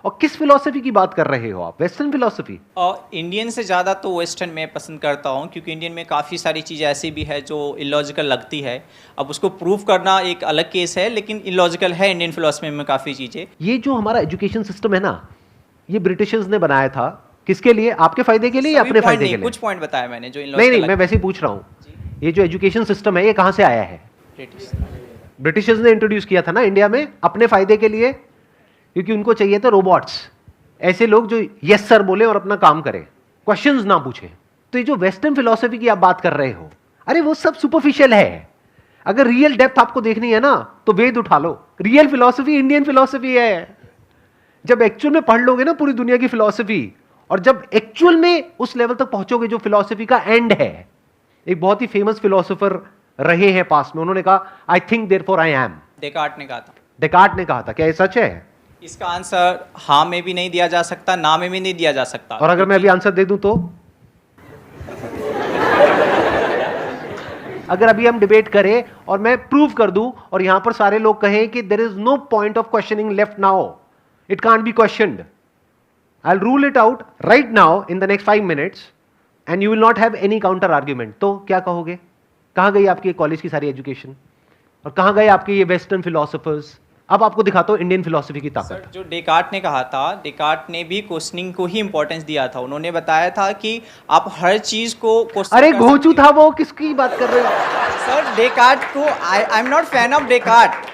और किस फिलॉसफी की बात कर रहे हो आप? Western philosophy? और इंडियन से ज़्यादा तो वेस्टर्न में पसंद करता हूँ, क्योंकि इंडियन में काफ़ी सारी चीज़ें ऐसी भी है जो इलॉजिकल लगती है। अब उसको प्रूव करना एक अलग केस है, लेकिन इलॉजिकल है इंडियन फिलोसफी में काफ़ी चीज़ें। ये जो हमारा एजुकेशन सिस्टम है ना, ये ब्रिटिशर्स ने बनाया था। किसके लिए? आपके फायदे के लिए या सभी अपने पॉइंट फायदे नहीं, के लिए? कुछ पॉइंट बताया मैंने जो नहीं इलॉजिकल नहीं, मैं वैसे ही पूछ रहा हूं। ये जो एजुकेशन सिस्टम है, ये कहां से आया है? ब्रिटिश। ब्रिटिशर्स ने इंट्रोड्यूस किया था ना इंडिया में, अपने फायदे के लिए, क्योंकि उनको चाहिए था रोबोट्स, ऐसे लोग जो यस सर बोले और अपना काम करें, क्वेश्चंस ना पूछे। तो ये जो वेस्टर्न फिलॉसफी की आप बात कर रहे हो, अरे वो सब सुपरफिशियल है। अगर रियल डेप्थ आपको देखनी है ना, तो वेद उठा लो। रियल फिलॉसफी इंडियन फिलॉसफी है। जब एक्चुअल में पढ़ लोगे ना पूरी दुनिया की फिलॉसफी, और जब एक्चुअल में उस लेवल तक पहुंचोगे जो फिलॉसफी का एंड है। एक बहुत ही फेमस फिलॉसफर रहे हैं पास में, उन्होंने कहा I think therefore I am. Descartes ने कहा था। डेकार्ट ने कहा था। क्या ये सच है? इसका आंसर हाँ में भी नहीं दिया जा सकता, ना में भी नहीं दिया जा सकता। और अगर मैं अभी आंसर दे दूं तो? अगर अभी हम डिबेट करें और मैं प्रूव कर दूं और यहां पर सारे लोग कहें कि there is no point of questioning left now, it can't be questioned, I will rule it out right now in the next 5 minutes and you will not have any counter argument, तो क्या कहोगे? कहां गई आपकी college की सारी education, और कहां गए आपके ये वेस्टर्न फिलोसोफर्स? अब आपको दिखाता हूं इंडियन फिलोसफी की ताकत। सर, जो डेकार्ट ने कहा था, डेकार्ट ने भी क्वेश्चनिंग को ही इंपॉर्टेंस दिया था। उन्होंने बताया था कि आप हर चीज को क्वेश्चन अरे कर घोचू सकते था वो, किसकी बात कर रहे हो? हो। सर, डेकार्ट को I am not fan of Descartes.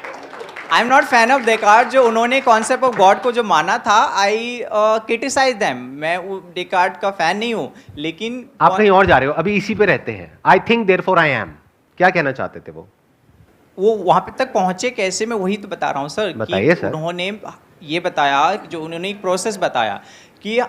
I am not fan of Descartes. जो उन्होंने कॉन्सेप्ट ऑफ गॉड को जो माना था, आई क्रिटिसाइज देम। मैं डेकार्ट का फैन नहीं हूँ, लेकिन आप कहीं और जा रहे हो, अभी इसी पे रहते हैं। I think therefore I am, क्या कहना चाहते थे वो वहाँ पे तक पहुँचे कैसे, मैं वही तो बता रहा हूँ सर। बताइए सर। उन्होंने ये बताया, जो उन्होंने एक प्रोसेस बताया कि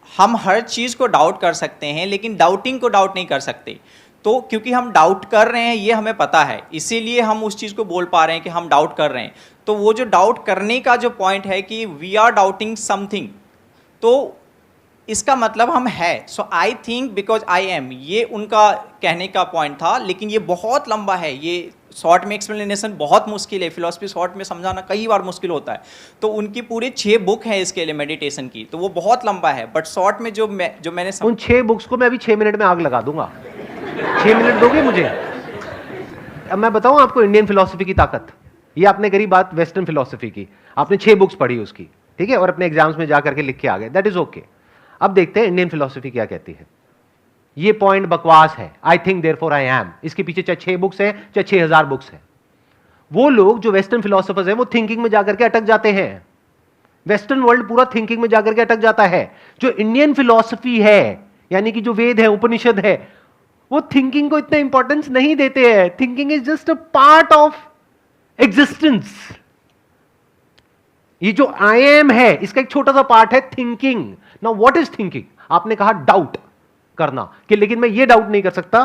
हम हर चीज़ को डाउट कर सकते हैं, लेकिन डाउटिंग को डाउट नहीं कर सकते। तो क्योंकि हम डाउट कर रहे हैं, ये हमें पता है, इसीलिए हम उस चीज़ को बोल पा रहे हैं कि हम डाउट कर रहे हैं। तो वो जो डाउट करने का जो पॉइंट है कि वी आर डाउटिंग समथिंग, तो इसका मतलब हम है। So I think because I am, ये उनका कहने का पॉइंट था। लेकिन ये बहुत लंबा है, ये शॉर्ट में एक्सप्लेनेशन बहुत मुश्किल है। फिलोसफी शॉर्ट में समझाना कई बार मुश्किल होता है। तो उनकी पूरे 6 बुक हैं इसके लिए मेडिटेशन की, तो वो बहुत लंबा है। बट शॉर्ट में जो मैंने उन 6 बुक्स को मैं अभी 6 मिनट में आग लगा दूंगा। 6 मिनट दोगे मुझे? अब मैं बताऊं आपको इंडियन फिलोसफी की ताकत। ये आपने करी बात वेस्टर्न फिलोसफी की, आपने 6 बुक्स पढ़ी उसकी, ठीक है, और अपने एग्जाम्स में जाकर के लिख के आ गए, दैट इज ओके। अब देखते हैं इंडियन फिलोसफी क्या कहती है। ये पॉइंट बकवास है, I think therefore I am. इसके पीछे चाहे 6 बुक्स है चाहे 6000 बुक्स है। वो लोग जो वेस्टर्न फिलोसफर्स हैं, वो थिंकिंग में जाकर के अटक जाते हैं। वेस्टर्न वर्ल्ड पूरा थिंकिंग में जाकर के अटक जाता है। जो इंडियन फिलोसफी है, यानी कि जो वेद है, उपनिषद है, वो थिंकिंग को इतना इंपॉर्टेंस नहीं देते हैं। Thinking is just a part of existence. ये जो आई एम है, इसका एक छोटा सा पार्ट है thinking. Now what is thinking? आपने कहा डाउट करना, कि लेकिन मैं ये डाउट नहीं कर सकता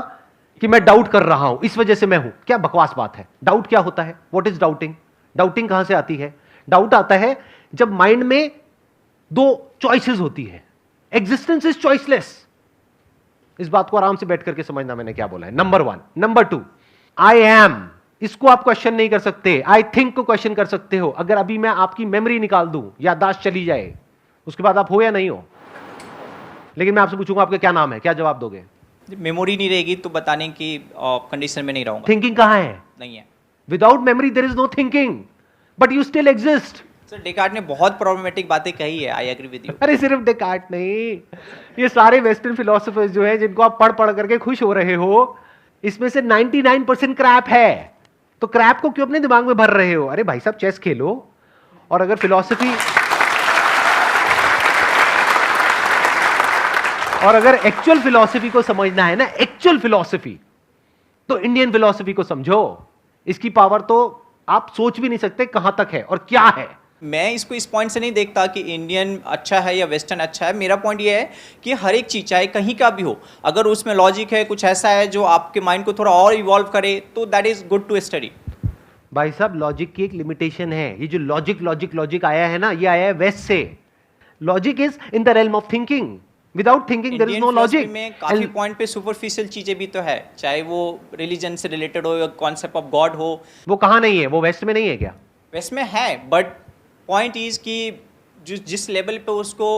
कि मैं डाउट कर रहा हूं, इस वजह से मैं हूं। क्या बकवास बात है। डाउट क्या होता है? What is doubting? डाउटिंग कहां से आती है? डाउट आता है जब माइंड में 2 चॉइसेस होती है। Existence is choiceless. इस बात को आराम से बैठ करके समझना मैंने क्या बोला है। नंबर 1। नंबर 2, आई एम, इसको आप क्वेश्चन नहीं कर सकते। आई थिंक को क्वेश्चन कर सकते हो। अगर अभी मैं आपकी मेमोरी निकाल दूं, याददाश्त चली जाए, उसके बाद आप हो या नहीं हो। लेकिन मैं आपसे पूछूंगा आपका क्या नाम है, क्या जवाब दोगे? मेमोरी नहीं रहेगी तो बताने की कंडीशन में नहीं रहूंगा। थिंकिंग कहां है? नहीं है। Without memory there is no thinking, but you still exist. Sir, Descartes ने बहुत प्रॉब्लमेटिक बातें कही है, आई एग्री विद यू। अरे सिर्फ डेकार्ट नहीं, ये सारे वेस्टर्न फिलोसफर्स जो है, जिनको आप पढ़ पढ़ करके खुश हो रहे हो, इसमें से 99% क्रैप है। तो क्रैप को क्यों अपने दिमाग में भर रहे हो? अरे भाई साहब, चेस खेलो। और अगर फिलॉसफी, और अगर एक्चुअल फिलॉसफी को समझना है ना, एक्चुअल फिलॉसफी, तो इंडियन फिलॉसफी को समझो। इसकी पावर तो आप सोच भी नहीं सकते कहां तक है और क्या है। मैं इसको इस पॉइंट से नहीं देखता कि इंडियन अच्छा है या वेस्टर्न अच्छा है। मेरा पॉइंट ये है कि हर एक चीज़, चाहे कहीं का भी हो, अगर उसमें लॉजिक है, कुछ ऐसा है जो आपके माइंड को थोड़ा और इवॉल्व करे, तो that is good to study. भाई साहब, लॉजिक की एक लिमिटेशन है। ये जो लॉजिक लॉजिक लॉजिक आया है ना, ये आया है वेस्ट से। Logic is in the realm of thinking. Without thinking there is no logic. में काफी पॉइंट पे सुपरफिशियल चीजें भी तो है, चाहे वो रिलीजन से रिलेटेड हो या कॉन्सेप्ट ऑफ गॉड हो। वो कहां नहीं है? वो वेस्ट में नहीं है क्या? वेस्ट में है, बट पॉइंट इज कि जिस लेवल पे उसको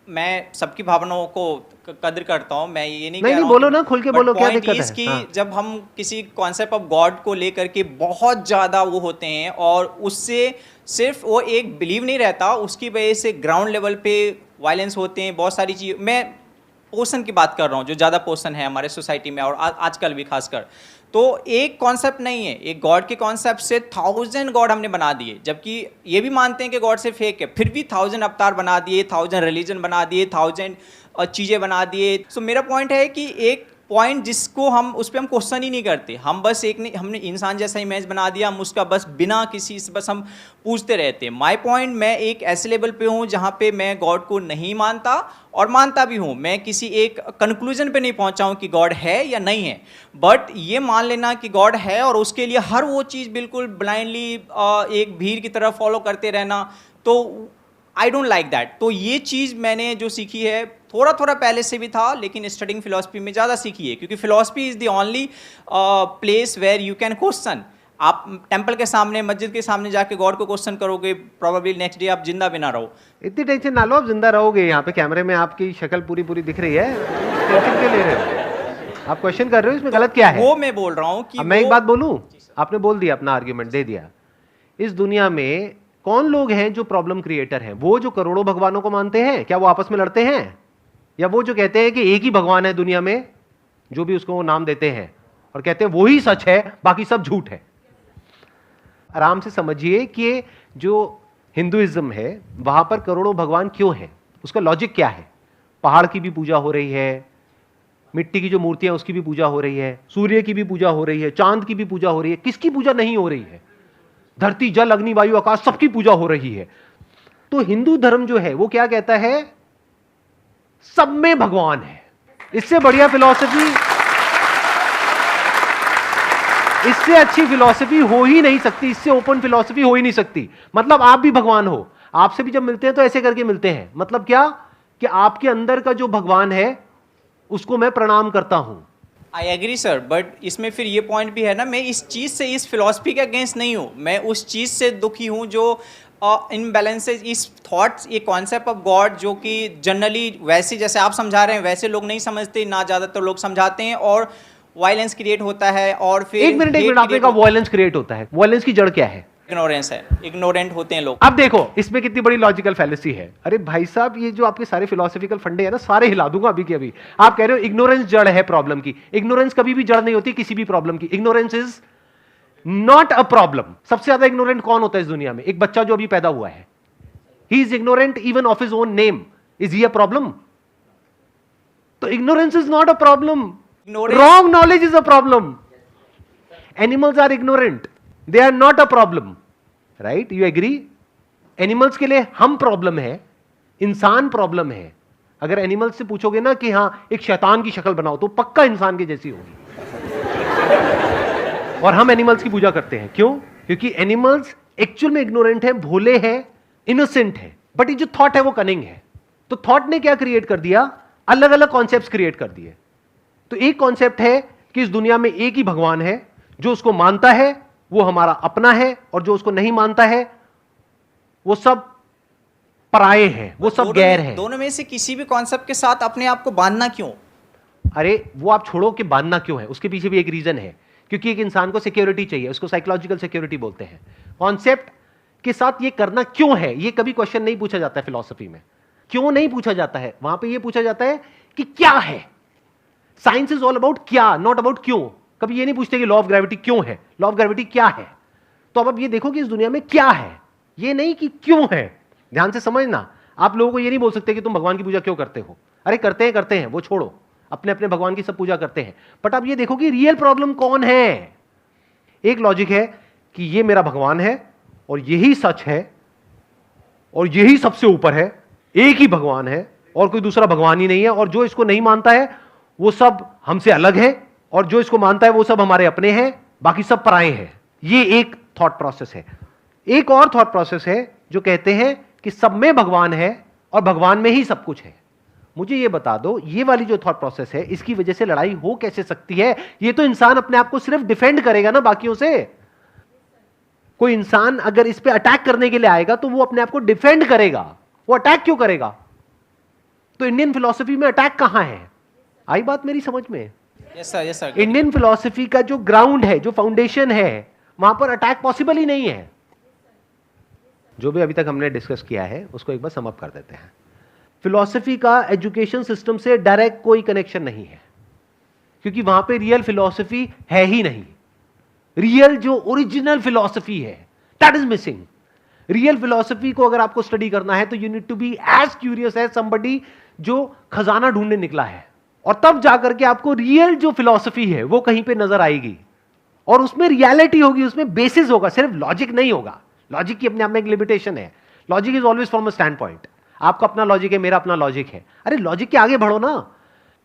मैं सबकी भावनाओं को कदर करता हूँ, मैं ये नहीं कह रहा हूँ बोलो ना, खुल के बोलो, क्या दिक्कत है? कि हाँ। जब हम किसी कॉन्सेप्ट ऑफ गॉड को लेकर के बहुत ज़्यादा वो होते हैं और उससे सिर्फ वो एक बिलीव नहीं रहता, उसकी वजह से ग्राउंड लेवल पे वायलेंस होते हैं, बहुत सारी चीज़। मैं पोर्शन की बात कर रहा हूँ, जो ज़्यादा पोर्शन है हमारे सोसाइटी में और आजकल भी खासकर, तो एक कॉन्सेप्ट नहीं है, एक गॉड के कॉन्सेप्ट से 1000 गॉड हमने बना दिए, जबकि ये भी मानते हैं कि गॉड से फेक है, फिर भी 1000 अवतार बना दिए, 1000 रिलीजन बना दिए, 1000 चीज़ें बना दिए। सो मेरा पॉइंट है कि एक पॉइंट जिसको हम उस पर हम क्वेश्चन ही नहीं करते, हम बस एक नहीं, हमने इंसान जैसा इमेज बना दिया, हम उसका बस बिना किसी से बस हम पूछते रहते हैं। माय पॉइंट, मैं एक ऐसे लेवल पे हूँ जहाँ पे मैं गॉड को नहीं मानता और मानता भी हूँ, मैं किसी एक कंक्लूजन पे नहीं पहुँचा हूँ कि गॉड है या नहीं है, बट ये मान लेना कि गॉड है और उसके लिए हर वो चीज़ बिल्कुल ब्लाइंडली एक भीड़ की तरह फॉलो करते रहना, तो आई डोंट लाइक दैट। तो ये चीज़ मैंने जो सीखी है, थोड़ा थोड़ा पहले से भी था, लेकिन स्टडिंग फिलोसफी में ज़्यादा सीखी है, क्योंकि philosophy is the only place where you can question. आप टेंपल के सामने, मस्जिद के सामने जाके गॉड को क्वेश्चन करोगे, प्रोबेबली नेक्स्ट डे आप जिंदा भी ना रहो। इतनी टेंशन ना लो, आप जिंदा रहोगे। यहाँ पे कैमरे में आपकी शक्ल पूरी पूरी दिख रही है, टेंशन क्यों ले रहे हो? आप क्वेश्चन कर रहे हो, इसमें गलत क्या है? वो मैं बोल रहा हूँ कि अब मैं एक बात बोलूं, आपने बोल दिया, अपना आर्ग्यूमेंट दे दिया। इस दुनिया में कौन लोग हैं जो प्रॉब्लम क्रिएटर हैं? वो जो करोड़ों भगवानों को मानते हैं, क्या वो आपस में लड़ते हैं? या वो जो कहते हैं कि एक ही भगवान है दुनिया में, जो भी उसको वो नाम देते हैं और कहते हैं वो ही सच है, बाकी सब झूठ है? आराम से समझिए कि जो हिंदुइज्म है वहां पर करोड़ों भगवान क्यों हैं, उसका लॉजिक क्या है। पहाड़ की भी पूजा हो रही है, मिट्टी की जो मूर्तियां उसकी भी पूजा हो रही है, सूर्य की भी पूजा हो रही है, चांद की भी पूजा हो रही है। किसकी पूजा नहीं हो रही है? धरती, जल, अग्नि, वायु, आकाश, सबकी पूजा हो रही है। तो हिंदू धर्म जो है वो क्या कहता है? सब में भगवान है। इससे बढ़िया फिलॉसफी, इससे अच्छी फिलॉसफी हो ही नहीं सकती, इससे ओपन फिलॉसफी हो ही नहीं सकती। मतलब आप भी भगवान हो, आपसे भी जब मिलते हैं तो ऐसे करके मिलते हैं। मतलब क्या? कि आपके अंदर का जो भगवान है उसको मैं प्रणाम करता हूं। आई एग्री सर, बट इसमें फिर ये पॉइंट भी है ना, मैं इस चीज़ से, इस फिलॉसफी के अगेंस्ट नहीं हूँ, मैं उस चीज़ से दुखी हूँ जो इनबैलेंसेज, इस थॉट्स, ये कॉन्सेप्ट ऑफ गॉड जो कि जनरली वैसे जैसे आप समझा रहे हैं वैसे लोग नहीं समझते ना, ज़्यादातर लोग समझाते हैं और वायलेंस क्रिएट होता है। और फिर एक मिनट आपने कहा वायलेंस क्रिएट होता है, वायलेंस की जड़ क्या है? इग्नोरेंस है, इग्नोरेंट होते हैं लोग। अब देखो इसमें कितनी बड़ी लॉजिकल फैलेसी है। अरे भाई साहब, ये जो आपके सारे फिलोसॉफिकल फंडे हैं ना, सारे हिला दूंगा अभी के अभी। आप कह रहे हो इग्नोरेंस जड़ है प्रॉब्लम की। इग्नोरेंस कभी भी जड़ नहीं होती किसी भी प्रॉब्लम की। Ignorance is not a problem. सबसे ज्यादा इग्नोरेंट कौन होता है इस दुनिया में? एक बच्चा जो अभी पैदा हुआ है, he is ignorant even of his own name. Is he a problem? तो ignorance is not a problem, wrong knowledge is a problem. Animals are ignorant, they are not a problem, right? You agree? Animals के लिए हम problem है, इंसान problem है। अगर animals से पूछोगे ना कि हां एक शैतान की शक्ल बनाओ, तो पक्का इंसान की जैसी होगी। और हम एनिमल्स की पूजा करते हैं, क्यों? क्योंकि एनिमल्स एक्चुअल में इग्नोरेंट है, भोले हैं, इनोसेंट है, बट ये जो थॉट है वो कनिंग है। तो थॉट ने क्या क्रिएट कर दिया? अलग अलग कॉन्सेप्ट्स क्रिएट कर दिए। तो एक कॉन्सेप्ट है कि इस दुनिया में एक ही भगवान है, जो उसको मानता है वो हमारा अपना है, और जो उसको नहीं मानता है वो सब पराये हैं, वो सब गैर हैं। दोनों में से किसी भी कॉन्सेप्ट के साथ अपने आप को बांधना क्यों? अरे वो आप छोड़ो कि बांधना क्यों है, उसके पीछे भी एक रीजन है। क्योंकि एक इंसान को सिक्योरिटी चाहिए, उसको साइकोलॉजिकल सिक्योरिटी बोलते हैं। कॉन्सेप्ट के साथ ये करना क्यों है, ये कभी क्वेश्चन नहीं पूछा जाता है फिलॉसफी में। क्यों नहीं पूछा जाता है? वहां पे ये पूछा जाता है कि क्या है। साइंस इज ऑल अबाउट क्या, नॉट अबाउट क्यों। कभी ये नहीं पूछते कि लॉ ऑफ ग्रेविटी क्यों है, लॉ ऑफ ग्रेविटी क्या है। तो अब ये देखो कि इस दुनिया में क्या है, ये नहीं कि क्यों है। ध्यान से समझना, आप लोगों को ये नहीं बोल सकते कि तुम भगवान की पूजा क्यों करते हो। अरे करते हैं, वो छोड़ो, अपने अपने भगवान की सब पूजा करते हैं। बट अब ये देखो कि रियल प्रॉब्लम कौन है। एक लॉजिक है कि ये मेरा भगवान है और यही सच है और यही सबसे ऊपर है, एक ही भगवान है और कोई दूसरा भगवान ही नहीं है। और जो इसको नहीं मानता है वो सब हमसे अलग है, और जो इसको मानता है वो सब हमारे अपने हैं, बाकी सब पराये हैं। ये एक थॉट प्रोसेस है। एक और थॉट प्रोसेस है जो कहते हैं कि सब में भगवान है और भगवान में ही सब कुछ है। मुझे ये बता दो, ये वाली जो थॉट प्रोसेस है, इसकी वजह से लड़ाई हो कैसे सकती है? ये तो इंसान अपने आप को सिर्फ डिफेंड करेगा ना बाकियों से। कोई इंसान अगर इस पे अटैक करने के लिए आएगा तो वो अपने आप को डिफेंड करेगा, वो अटैक क्यों करेगा? तो इंडियन फिलॉसफी में अटैक कहां है? आई बात मेरी समझ में? Yes sir. इंडियन फिलॉसफी का जो ग्राउंड है, जो फाउंडेशन है, वहां पर अटैक पॉसिबल ही नहीं है। जो भी अभी तक हमने डिस्कस किया है उसको एक बार सम अप कर देते हैं। फिलॉसफी का एजुकेशन सिस्टम से डायरेक्ट कोई कनेक्शन नहीं है, क्योंकि वहां पे रियल फिलॉसफी है ही नहीं। रियल जो ओरिजिनल फिलॉसफी है that is missing. Real philosophy को अगर आपको स्टडी करना है तो you need to be as curious as somebody जो खजाना ढूंढने निकला है, और तब जाकर के आपको रियल जो फिलॉसफी है वो कहीं पे नजर आएगी, और उसमें रियलिटी होगी, उसमें बेसिस होगा, सिर्फ लॉजिक नहीं होगा। लॉजिक की अपने आप में एक लिमिटेशन है। Logic is always from a stand point. आपका अपना लॉजिक है, मेरा अपना लॉजिक है। अरे लॉजिक के आगे बढ़ो ना।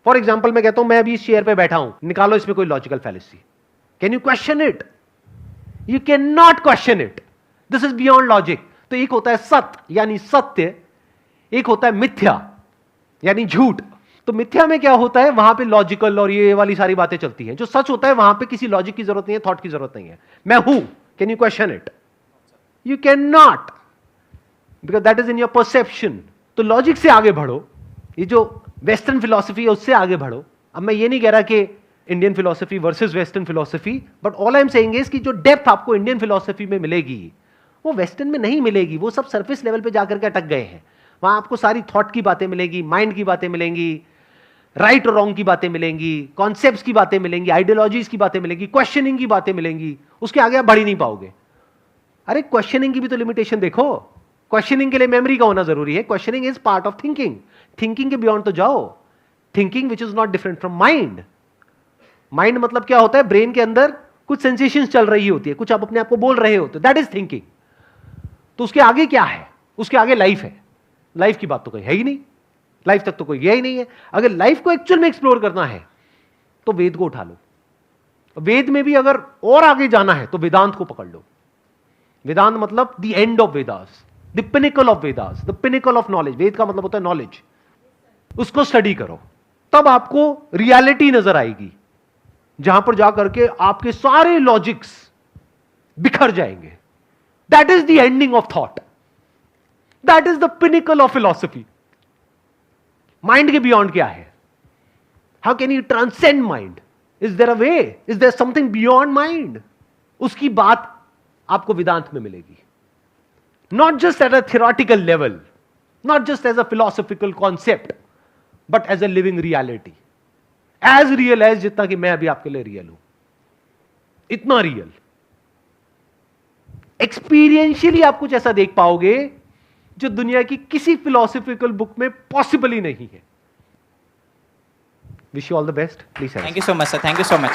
फॉर एग्जाम्पल मैं कहता हूं मैं अभी इस चेयर पे बैठा हूं, निकालो इसमें कोई logical fallacy. Can you question it? You can not question it. This is beyond logic. तो एक होता है सत्य यानी सत्य, एक होता है मिथ्या यानी झूठ। तो मिथ्या में क्या होता है, वहां पे लॉजिकल और ये वाली सारी बातें चलती हैं। जो सच होता है वहां पे किसी लॉजिक की जरूरत नहीं है, थॉट की जरूरत नहीं है। मैं हूं, can you question it? You can not, because that is in your perception. तो लॉजिक से आगे बढ़ो, ये जो वेस्टर्न फिलॉसफी है उससे आगे बढ़ो। अब मैं ये नहीं कह रहा कि Indian philosophy versus western philosophy, but all I am saying is कि जो डेप्थ आपको इंडियन फिलॉसफी में मिलेगी वो वेस्टर्न में नहीं मिलेगी। वो सब सरफेस लेवल पे जाकर के अटक गए हैं। वहां आपको सारी थॉट की बातें मिलेगी, माइंड की बातें मिलेंगी, राइट और रॉन्ग की बातें मिलेंगी, कॉन्सेप्ट्स की बातें मिलेंगी, आइडियोलॉजीज की बातें मिलेंगी, क्वेश्चनिंग की बातें मिलेंगी। उसके आगे आप बढ़ ही नहीं पाओगे। अरे क्वेश्चनिंग की भी तो लिमिटेशन देखो। क्वेश्चनिंग के लिए मेमोरी का होना जरूरी है। Questioning is part of thinking. Thinking के बियॉन्ड तो जाओ। Thinking which is not different from mind. Mind मतलब क्या होता है, ब्रेन के अंदर कुछ सेंसेशंस चल रही होती है, कुछ आप अपने आप को बोल रहे होते, दैट इज थिंकिंग। तो उसके आगे क्या है? उसके आगे लाइफ है। लाइफ की बात तो कोई है ही नहीं, लाइफ तक तो कोई गया ही नहीं है। अगर लाइफ को एक्चुअल में एक्सप्लोर करना है तो वेद को उठा लो। वेद में भी अगर और आगे जाना है तो वेदांत को पकड़ लो। वेदांत मतलब the end of Vedas, the pinnacle of Vedas, the pinnacle of knowledge. Veda का मतलब होता है नॉलेज। उसको स्टडी करो, तब आपको रियलिटी नजर आएगी, जहां पर जाकर के आपके सारे लॉजिक्स बिखर जाएंगे। That is the ending of thought, that is the pinnacle of philosophy. Mind के बियॉन्ड क्या है? How can you transcend mind? Is there a way? Is there something beyond mind? उसकी बात आपको वेदांत में मिलेगी। Not just at a theoretical level, not just as a philosophical concept, but as a living reality. As real as जितना कि मैं अभी आपके लिए रियल हूं, इतना रियल। एक्सपीरियंशियली आप कुछ ऐसा देख पाओगे जो दुनिया की किसी फिलोसॉफिकल बुक में पॉसिबल ही नहीं है। Wish you all the best. Please. Thank you so much sir, thank you so much.